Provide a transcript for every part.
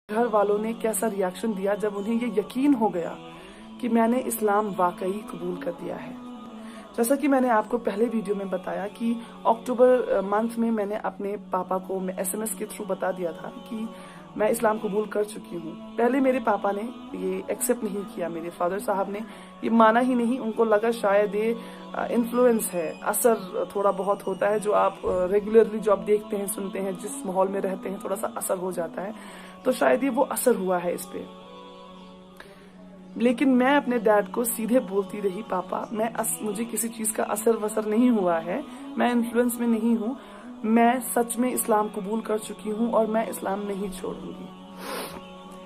घर वालों ने कैसा रिएक्शन दिया जब उन्हें ये यकीन हो गया कि मैंने इस्लाम वाकई कबूल कर दिया है। जैसा कि मैंने आपको पहले वीडियो में बताया कि अक्टूबर मंथ में मैंने अपने पापा को SMS के थ्रू बता दिया था कि मैं इस्लाम कबूल कर चुकी हूँ। पहले मेरे पापा ने ये एक्सेप्ट नहीं किया, मेरे फादर साहब ने ये माना ही नहीं। उनको लगा शायद ये इन्फ्लुएंस है, असर थोड़ा बहुत होता है, जो आप रेगुलरली जो आप देखते हैं सुनते हैं, जिस माहौल में रहते हैं थोड़ा सा असर हो जाता है, तो शायद ये वो असर हुआ है इस पे। लेकिन मैं अपने डैड को सीधे बोलती रही, पापा मुझे किसी चीज का असर वसर नहीं हुआ है, मैं इन्फ्लुएंस में नहीं हूँ, मैं सच में इस्लाम कबूल कर चुकी हूँ और मैं इस्लाम नहीं छोड़ूंगी।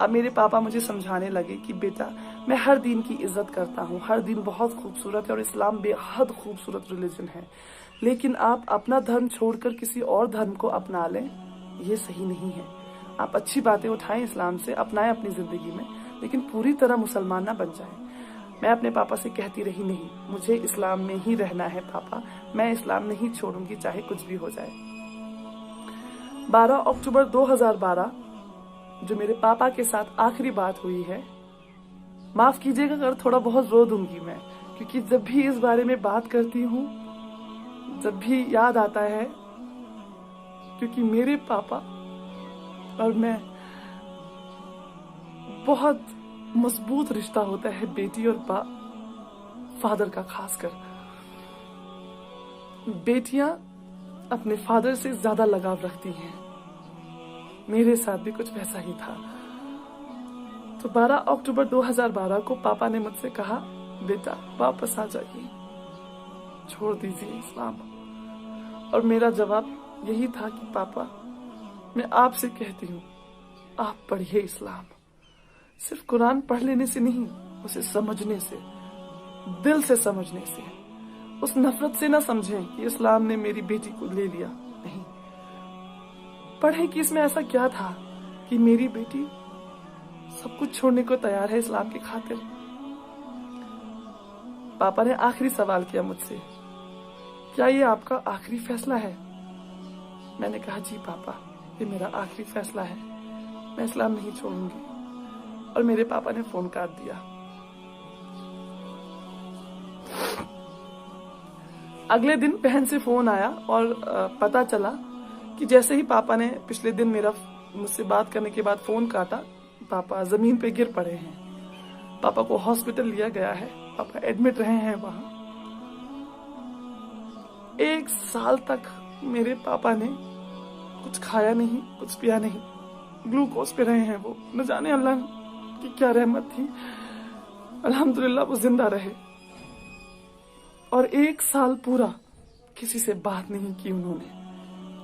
अब मेरे पापा मुझे समझाने लगे कि बेटा, मैं हर दिन की इज्जत करता हूँ, हर दिन बहुत खूबसूरत है और इस्लाम बेहद खूबसूरत रिलीजन है, लेकिन आप अपना धर्म छोड़कर किसी और धर्म को अपना लें, ये सही नहीं है। आप अच्छी बातें उठाएं इस्लाम से, अपनाएं अपनी जिंदगी में, लेकिन पूरी तरह मुसलमान ना बन जाएं। मैं अपने पापा से कहती रही, नहीं, मुझे इस्लाम में ही रहना है पापा, मैं इस्लाम नहीं छोड़ूंगी चाहे कुछ भी हो जाए। 12 अक्टूबर 2012 जो मेरे पापा के साथ आखिरी बात हुई है, माफ कीजिएगा अगर थोड़ा बहुत रो दूंगी मैं, क्योंकि जब भी इस बारे में बात करती हूँ, जब भी याद आता है, क्योंकि मेरे पापा और मैं बहुत मजबूत रिश्ता होता है बेटी और फादर का। खासकर बेटियां अपने फादर से ज्यादा लगाव रखती हैं, मेरे साथ भी कुछ वैसा ही था। तो 12 अक्टूबर 2012 को पापा ने मुझसे कहा, बेटा वापस आ जाइए, छोड़ दीजिए इस्लाम। और मेरा जवाब यही था कि पापा, मैं आपसे कहती हूँ, आप पढ़िए इस्लाम। सिर्फ कुरान पढ़ लेने से नहीं, उसे समझने से, दिल से समझने से, उस नफरत से ना समझें कि इस्लाम ने मेरी बेटी को ले लिया। नहीं, पढ़ें कि इसमें ऐसा क्या था कि मेरी बेटी सब कुछ छोड़ने को तैयार है इस्लाम की खातिर। पापा ने आखिरी सवाल किया मुझसे, क्या ये आपका आखिरी फैसला है? मैंने कहा, जी पापा, ये मेरा आखिरी फैसला है, मैं इस्लाम नहीं छोड़ूंगी। और मेरे पापा ने फोन काट दिया। अगले दिन बहन से फोन आया और पता चला कि जैसे ही पापा ने पिछले दिन मुझसे बात करने के बाद फोन काटा, पापा जमीन पे गिर पड़े हैं। पापा को हॉस्पिटल लिया गया है, पापा एडमिट रहे हैं वहां। 1 साल तक मेरे पापा ने कुछ खाया नहीं, कुछ पिया नहीं, ग्लूकोज पे रहे हैं वो। न जाने अल्लाह की क्या रहमत थी, अल्हम्दुलिल्लाह वो जिंदा रहे। और 1 साल पूरा किसी से बात नहीं की उन्होंने,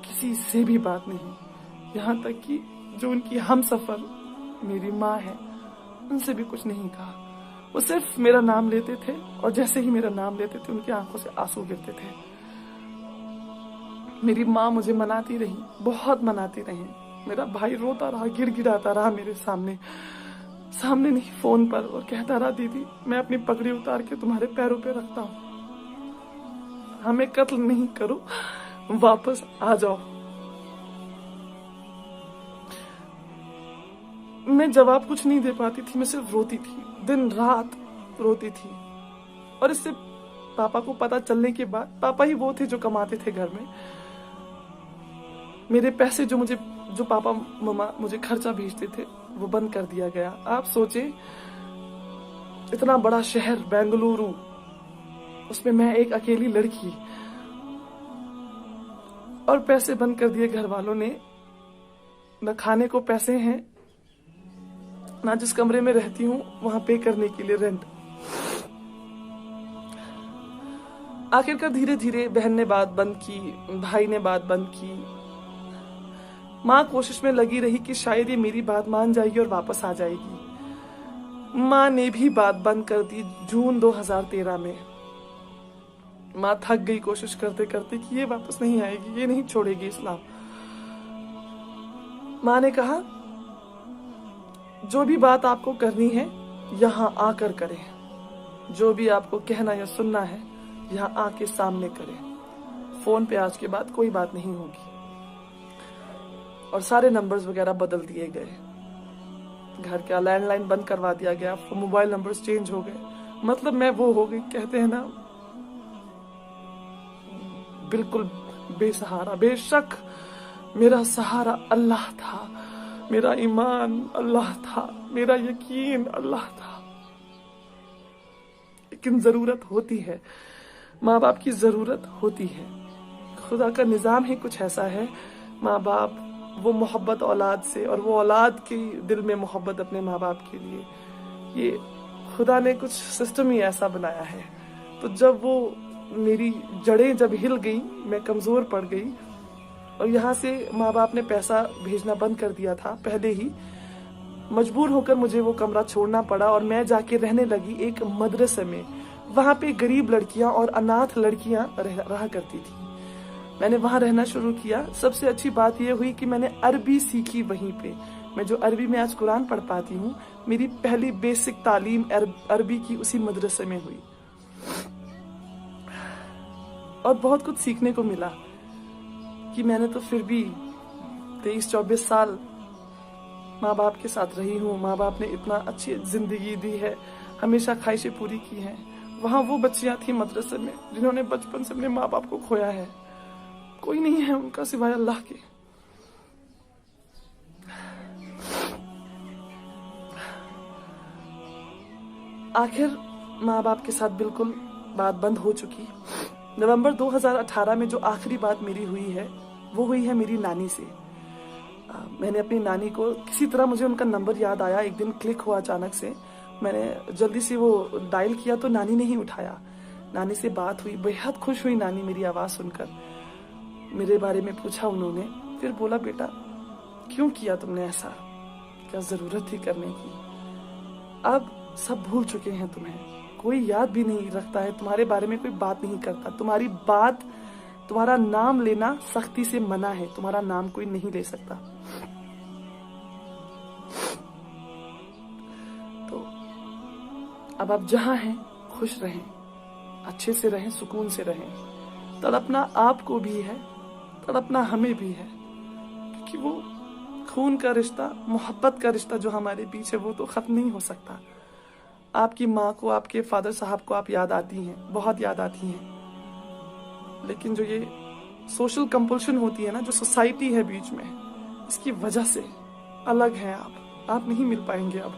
किसी से भी बात नहीं। यहाँ तक कि जो उनकी हमसफर मेरी माँ है, उनसे भी कुछ नहीं कहा। वो सिर्फ मेरा नाम लेते थे और जैसे ही मेरा नाम लेते थे उनकी आंखों से आंसू गिरते थे। मेरी माँ मुझे मनाती रही, बहुत मनाती रही। मेरा भाई रोता रहा, गिड़गिड़ाता रहा मेरे सामने नहीं, फोन पर, और कहता रहा, दीदी मैं अपनी पगड़ी उतार के तुम्हारे पैरों पे रखता हूँ, हमें कत्ल नहीं करो, वापस आ जाओ। मैं जवाब कुछ नहीं दे पाती थी, मैं सिर्फ रोती थी, दिन रात रोती थी। और इससे पापा को पता चलने के बाद, पापा ही वो थे जो कमाते थे घर में, मेरे पैसे जो पापा मम्मा मुझे खर्चा भेजते थे वो बंद कर दिया गया। आप सोचे, इतना बड़ा शहर बेंगलुरु, उसमें मैं एक अकेली लड़की, और पैसे बंद कर दिए घर वालों ने। न खाने को पैसे हैं, ना जिस कमरे में रहती हूँ वहां पे करने के लिए रेंट। आखिरकार धीरे धीरे बहन ने बात बंद की, भाई ने बात बंद की, माँ कोशिश में लगी रही कि शायद ये मेरी बात मान जाएगी और वापस आ जाएगी। माँ ने भी बात बंद कर दी जून 2013 में। माँ थक गई कोशिश करते करते कि ये वापस नहीं आएगी, ये नहीं छोड़ेगी इस्लाम। माँ ने कहा, जो भी बात आपको करनी है यहाँ आकर करें, जो भी आपको कहना या सुनना है यहाँ आके सामने करें, फोन पे आज के बाद कोई बात नहीं होगी। और सारे नंबर्स वगैरह बदल दिए गए। घर का लैंडलाइन बंद करवा दिया गया, मोबाइल नंबर्स चेंज हो गए। मतलब मैं वो हो गई, कहते हैं ना, बिल्कुल बेसहारा। बेशक मेरा सहारा अल्लाह था, मेरा ईमान अल्लाह था, मेरा यकीन अल्लाह था। लेकिन जरूरत होती है, माँ बाप की जरूरत होती है। खुदा का निजाम ही कुछ ऐसा है, माँ बाप वो मोहब्बत औलाद से, और वो औलाद के दिल में मोहब्बत अपने माँ बाप के लिए, ये खुदा ने कुछ सिस्टम ही ऐसा बनाया है। तो जब वो मेरी जड़ें जब हिल गई, मैं कमजोर पड़ गई, और यहाँ से माँ बाप ने पैसा भेजना बंद कर दिया था पहले ही, मजबूर होकर मुझे वो कमरा छोड़ना पड़ा और मैं जाके रहने लगी एक मदरसे में। वहाँ पे गरीब लड़कियां और अनाथ लड़कियां रहा करती थी। मैंने वहाँ रहना शुरू किया। सबसे अच्छी बात यह हुई कि मैंने अरबी सीखी वहीं पे। मैं जो अरबी में आज कुरान पढ़ पाती हूँ, मेरी पहली बेसिक तालीम अरबी की उसी मदरसे में हुई, और बहुत कुछ सीखने को मिला कि मैंने तो फिर भी 23-24 साल माँ बाप के साथ रही हूँ। माँ बाप ने इतना अच्छी जिंदगी दी है, हमेशा ख्वाहिशें पूरी की हैं। वहाँ वो बच्चियां थी मदरसे में जिन्होंने बचपन से अपने माँ बाप को खोया है। कोई नहीं है उनका सिवाय अल्लाह के। आखिर माँ बाप के साथ बिल्कुल बात बंद हो चुकी। नवंबर 2018 में जो आखिरी बात मेरी हुई है, वो हुई है मेरी नानी से। मैंने अपनी नानी को किसी तरह, मुझे उनका नंबर याद आया, एक दिन क्लिक हुआ अचानक से। मैंने जल्दी से वो डायल किया तो नानी ने ही उठाया। नानी से बात हुई, बेहद खुश हुई नानी मेरी आवाज़ सुनकर। मेरे बारे में पूछा उन्होंने, फिर बोला, बेटा क्यों किया तुमने ऐसा, क्या ज़रूरत थी करने की? अब सब भूल चुके हैं तुम्हें, कोई याद भी नहीं रखता है, तुम्हारे बारे में कोई बात नहीं करता। तुम्हारी बात, तुम्हारा नाम लेना सख्ती से मना है, तुम्हारा नाम कोई नहीं ले सकता। तो अब आप जहां हैं खुश रहें, अच्छे से रहें, सुकून से रहें। तड़पना आपको भी है, तड़पना हमें भी है, क्योंकि वो खून का रिश्ता, मोहब्बत का रिश्ता जो हमारे बीच है, वो तो खत्म नहीं हो सकता। आपकी माँ को, आपके फादर साहब को आप याद आती हैं, बहुत याद आती हैं, लेकिन जो ये सोशल कंपल्शन होती है ना, जो सोसाइटी है बीच में, इसकी वजह से अलग हैं आप नहीं मिल पाएंगे अब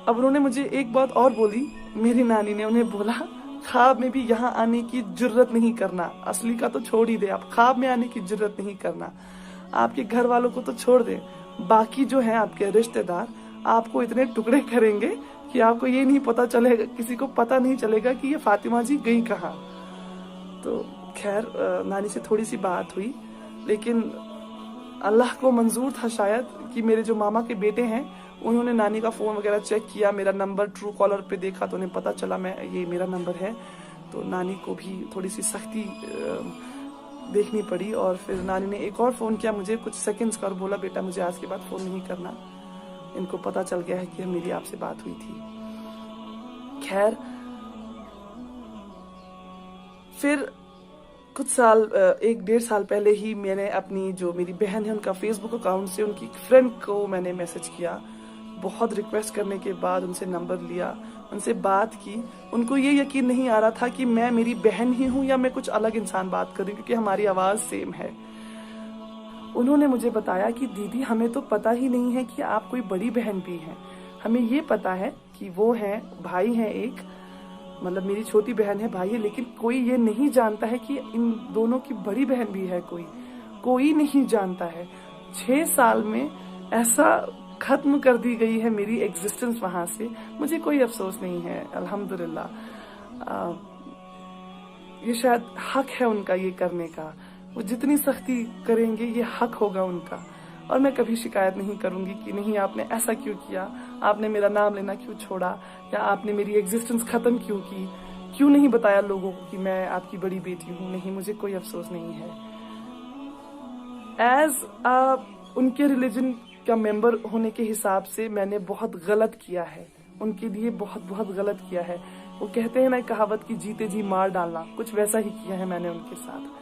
उन्होंने मुझे एक बात और बोली, मेरी नानी ने उन्हें बोला, ख्वाब में भी यहाँ आने की जुर्रत नहीं करना। असली का तो छोड़ ही दे, आप ख्वाब में आने की जुर्रत नहीं करना। आपके घर वालों को तो छोड़ दे, बाकी जो है आपके रिश्तेदार आपको इतने टुकड़े करेंगे कि आपको ये नहीं पता चलेगा, किसी को पता नहीं चलेगा कि ये फातिमा जी गई कहाँ। तो खैर नानी से थोड़ी सी बात हुई, लेकिन अल्लाह को मंजूर था शायद कि मेरे जो मामा के बेटे हैं, उन्होंने नानी का फ़ोन वगैरह चेक किया, मेरा नंबर ट्रू कॉलर पे देखा तो उन्हें पता चला ये मेरा नंबर है। तो नानी को भी थोड़ी सी सख्ती देखनी पड़ी, और फिर नानी ने एक और फ़ोन किया मुझे कुछ सेकंड्स का और बोला, बेटा मुझे आज के बाद फ़ोन नहीं करना, इनको पता चल गया है कि मेरी आपसे बात हुई थी। खैर फिर कुछ साल, 1-1.5 साल पहले ही मैंने अपनी जो मेरी बहन है उनका फेसबुक अकाउंट से उनकी फ्रेंड को मैंने मैसेज किया। बहुत रिक्वेस्ट करने के बाद उनसे नंबर लिया, उनसे बात की। उनको ये यकीन नहीं आ रहा था कि मैं मेरी बहन ही हूँ या मैं कुछ अलग इंसान बात कर रही हूँ, क्योंकि हमारी आवाज़ सेम है। उन्होंने मुझे बताया कि दीदी हमें तो पता ही नहीं है कि आप कोई बड़ी बहन भी हैं। हमें ये पता है कि वो हैं, भाई हैं एक, मतलब मेरी छोटी बहन है, भाई है, लेकिन कोई ये नहीं जानता है कि इन दोनों की बड़ी बहन भी है। कोई नहीं जानता है। 6 साल में ऐसा खत्म कर दी गई है मेरी एग्जिस्टेंस वहां से। मुझे कोई अफसोस नहीं है, अल्हम्दुलिल्लाह। ये शायद हक है उनका ये करने का। वो जितनी सख्ती करेंगे ये हक होगा उनका, और मैं कभी शिकायत नहीं करूंगी कि नहीं आपने ऐसा क्यों किया, आपने मेरा नाम लेना क्यों छोड़ा, या आपने मेरी एग्जिस्टेंस खत्म क्यों की, क्यों नहीं बताया लोगों को कि मैं आपकी बड़ी बेटी हूँ। नहीं, मुझे कोई अफसोस नहीं है। एज उनके रिलीजन का मेंबर होने के हिसाब से मैंने बहुत गलत किया है, उनके लिए बहुत गलत किया है। वो कहते हैं ना कहावत की, जीते जी मार डालना, कुछ वैसा ही किया है मैंने उनके साथ।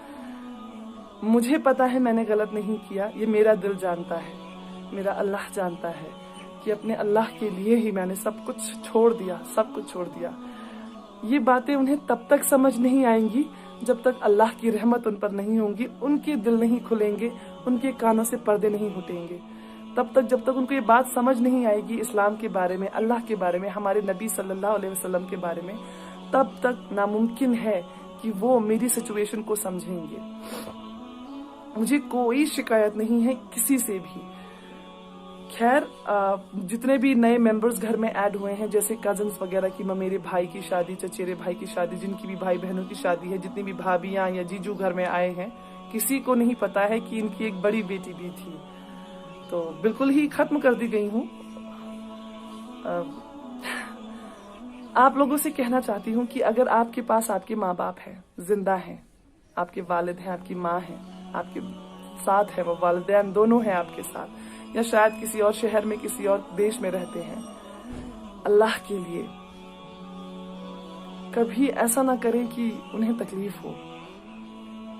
मुझे पता है मैंने गलत नहीं किया, ये मेरा दिल जानता है। मेरा अल्लाह जानता है कि अपने अल्लाह के लिए ही मैंने सब कुछ छोड़ दिया, सब कुछ छोड़ दिया। ये बातें उन्हें तब तक समझ नहीं आएंगी जब तक अल्लाह की रहमत उन पर नहीं होगी, उनके दिल नहीं खुलेंगे, उनके कानों से पर्दे नहीं हटेंगे। तब तक जब तक उनको ये बात समझ नहीं आएगी इस्लाम के बारे में, अल्लाह के बारे में, हमारे नबी सल्लल्लाहु अलैहि वसल्लम के बारे में, तब तक नामुमकिन है कि वो मेरी सिचुएशन को समझेंगे। मुझे कोई शिकायत नहीं है किसी से भी। खैर, जितने भी नए मेंबर्स घर में ऐड हुए हैं, जैसे कजन्स वगैरह की, मेरे भाई की शादी, चचेरे भाई की शादी, जिनकी भी भाई बहनों की शादी है, जितनी भी भाभियां या जीजू घर में आए हैं, किसी को नहीं पता है कि इनकी एक बड़ी बेटी भी थी। तो बिल्कुल ही खत्म कर दी गई हूँ। आप लोगों से कहना चाहती हूँ कि अगर आपके पास आपके माँ बाप हैं, जिंदा हैं, आपके वालिद हैं, आपकी माँ है, आपके साथ है, वो वालिदैन दोनों हैं आपके साथ, या शायद किसी और शहर में, किसी और देश में रहते हैं, अल्लाह के लिए कभी ऐसा ना करें कि उन्हें तकलीफ हो।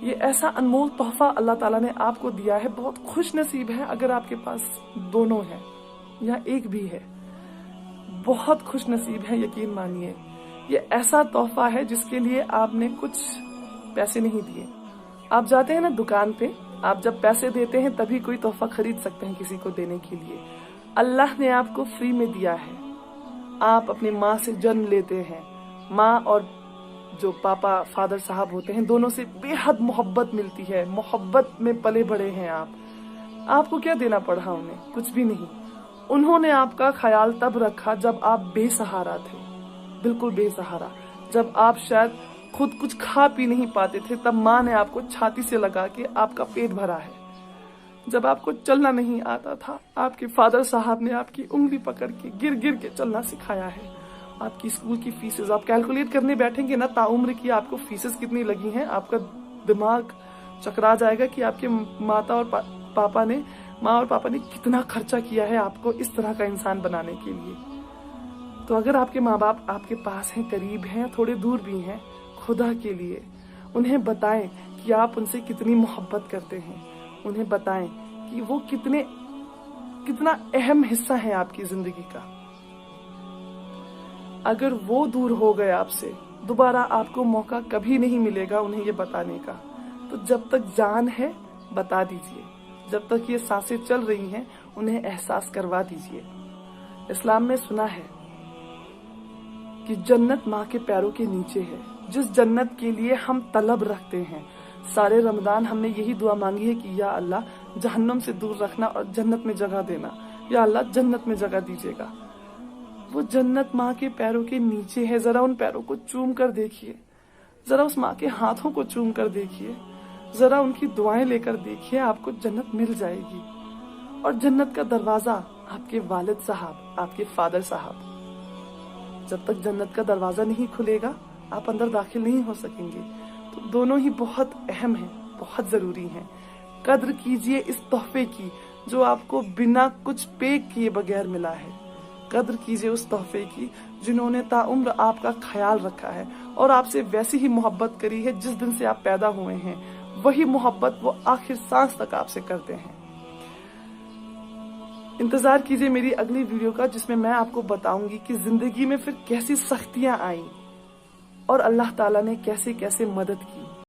ये ऐसा अनमोल तोहफा अल्लाह ताला ने आपको दिया है। बहुत खुश नसीब है अगर आपके पास दोनों है या एक भी है, बहुत खुश नसीब है। यकीन मानिए, ये ऐसा तोहफा है जिसके लिए आपने कुछ पैसे नहीं दिए। आप जाते हैं ना दुकान पे, आप जब पैसे देते हैं तभी कोई तोहफा खरीद सकते हैं किसी को देने के लिए। अल्लाह ने आपको फ्री में दिया है। आप अपनी माँ से जन्म लेते हैं, माँ और जो पापा फादर साहब होते हैं, दोनों से बेहद मोहब्बत मिलती है, मोहब्बत में पले बड़े हैं आप। आपको क्या देना पड़ा उन्हें? कुछ भी नहीं। उन्होंने आपका ख्याल तब रखा जब आप बेसहारा थे, बिल्कुल बेसहारा, जब आप शायद खुद कुछ खा पी नहीं पाते थे, तब माँ ने आपको छाती से लगा के आपका पेट भरा है। जब आपको चलना नहीं आता था, आपके फादर साहब ने आपकी उंगली पकड़ के गिर गिर के चलना सिखाया है। आपकी स्कूल की फीसेस आप कैलकुलेट करने बैठेंगे ना, ताउम्र की आपको फीसेस कितनी लगी हैं, आपका दिमाग चकरा जाएगा कि आपके माँ और पापा ने कितना खर्चा किया है आपको इस तरह का इंसान बनाने के लिए। तो अगर आपके माँ बाप आपके पास हैं, करीब हैं, थोड़े दूर भी हैं, खुदा के लिए उन्हें बताएं कि आप उनसे कितनी मोहब्बत करते हैं। उन्हें बताएं कि वो कितना अहम हिस्सा है आपकी जिंदगी का। अगर वो दूर हो गए आपसे, दोबारा आपको मौका कभी नहीं मिलेगा उन्हें ये बताने का। तो जब तक जान है बता दीजिए, जब तक ये सांसें चल रही हैं उन्हें एहसास करवा दीजिए। इस्लाम में सुना है कि जन्नत माँ के पैरों के नीचे है, जिस जन्नत के लिए हम तलब रखते हैं। सारे रमजान हमने यही दुआ मांगी है कि या अल्लाह जहन्नम से दूर रखना और जन्नत में जगह देना, या अल्लाह जन्नत में जगह दीजिएगा। वो जन्नत माँ के पैरों के नीचे है। जरा उन पैरों को चूम कर देखिए, जरा उस माँ के हाथों को चूम कर देखिए, जरा उनकी दुआएं लेकर देखिए, आपको जन्नत मिल जाएगी। और जन्नत का दरवाजा आपके वालिद साहब, आपके फादर साहब। जब तक जन्नत का दरवाजा नहीं खुलेगा आप अंदर दाखिल नहीं हो सकेंगे। तो दोनों ही बहुत अहम हैं, बहुत जरूरी हैं। कद्र कीजिए इस तोहफे की जो आपको बिना कुछ पे किए बगैर मिला है। कद्र कीजिए उस तोहफे की जिन्होंने ताउम्र आपका ख्याल रखा है और आपसे वैसी ही मोहब्बत करी है जिस दिन से आप पैदा हुए हैं। वही मोहब्बत वो आखिर सांस तक आपसे करते हैं। इंतजार कीजिए मेरी अगली वीडियो का, जिसमें मैं आपको बताऊंगी कि जिंदगी में फिर कैसी सख्तियां आई और अल्लाह ताला ने कैसे कैसे मदद की।